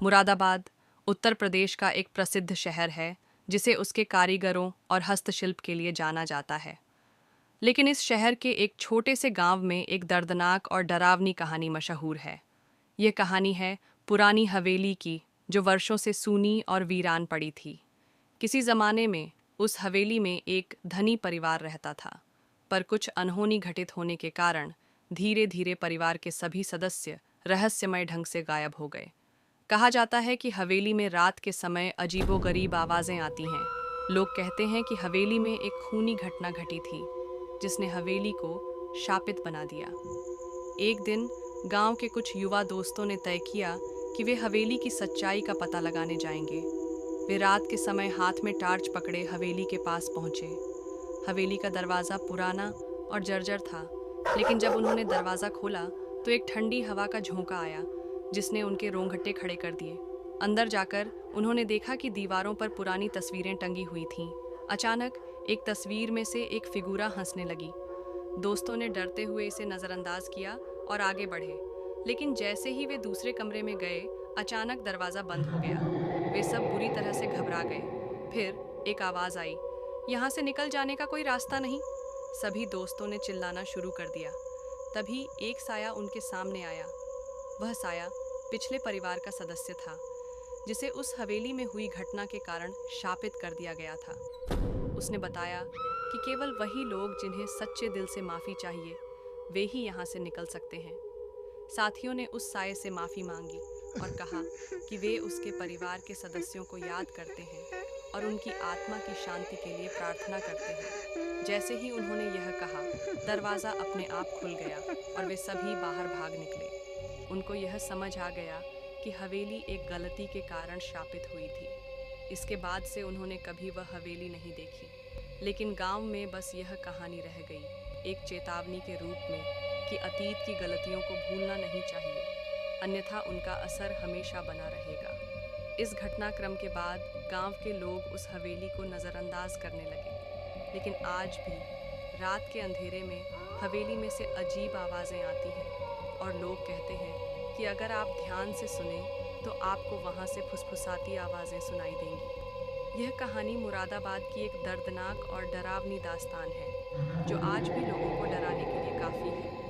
मुरादाबाद उत्तर प्रदेश का एक प्रसिद्ध शहर है जिसे उसके कारीगरों और हस्तशिल्प के लिए जाना जाता है। लेकिन इस शहर के एक छोटे से गांव में एक दर्दनाक और डरावनी कहानी मशहूर है। यह कहानी है पुरानी हवेली की, जो वर्षों से सूनी और वीरान पड़ी थी। किसी ज़माने में उस हवेली में एक धनी परिवार रहता था, पर कुछ अनहोनी घटित होने के कारण धीरे धीरे परिवार के सभी सदस्य रहस्यमय ढंग से गायब हो गए। कहा जाता है कि हवेली में रात के समय अजीबोगरीब आवाज़ें आती हैं। लोग कहते हैं कि हवेली में एक खूनी घटना घटी थी जिसने हवेली को शापित बना दिया। एक दिन गांव के कुछ युवा दोस्तों ने तय किया कि वे हवेली की सच्चाई का पता लगाने जाएंगे। वे रात के समय हाथ में टार्च पकड़े हवेली के पास पहुंचे। हवेली का दरवाज़ा पुराना और जर्जर था, लेकिन जब उन्होंने दरवाज़ा खोला तो एक ठंडी हवा का झोंका आया जिसने उनके रोंगटे खड़े कर दिए। अंदर जाकर उन्होंने देखा कि दीवारों पर पुरानी तस्वीरें टंगी हुई थीं। अचानक एक तस्वीर में से एक फिगूरा हंसने लगी। दोस्तों ने डरते हुए इसे नज़रअंदाज किया और आगे बढ़े, लेकिन जैसे ही वे दूसरे कमरे में गए, अचानक दरवाज़ा बंद हो गया। वे सब बुरी तरह से घबरा गए। फिर एक आवाज़ आई, यहाँ से निकल जाने का कोई रास्ता नहीं। सभी दोस्तों ने चिल्लाना शुरू कर दिया। तभी एक साया उनके सामने आया। वह साया पिछले परिवार का सदस्य था, जिसे उस हवेली में हुई घटना के कारण शापित कर दिया गया था। उसने बताया कि केवल वही लोग जिन्हें सच्चे दिल से माफ़ी चाहिए, वे ही यहाँ से निकल सकते हैं। साथियों ने उस साये से माफ़ी मांगी और कहा कि वे उसके परिवार के सदस्यों को याद करते हैं और उनकी आत्मा की शांति के लिए प्रार्थना करते हैं। जैसे ही उन्होंने यह कहा, दरवाज़ा अपने आप खुल गया और वे सभी बाहर भाग निकले। उनको यह समझ आ गया कि हवेली एक गलती के कारण शापित हुई थी। इसके बाद से उन्होंने कभी वह हवेली नहीं देखी, लेकिन गांव में बस यह कहानी रह गई, एक चेतावनी के रूप में कि अतीत की गलतियों को भूलना नहीं चाहिए, अन्यथा उनका असर हमेशा बना रहेगा। इस घटनाक्रम के बाद गांव के लोग उस हवेली को नज़रअंदाज करने लगे, लेकिन आज भी रात के अंधेरे में हवेली में से अजीब आवाज़ें आती हैं और लोग कहते हैं कि अगर आप ध्यान से सुने तो आपको वहाँ से फुसफुसाती आवाज़ें सुनाई देंगी। यह कहानी मुरादाबाद की एक दर्दनाक और डरावनी दास्तान है, जो आज भी लोगों को डराने के लिए काफ़ी है।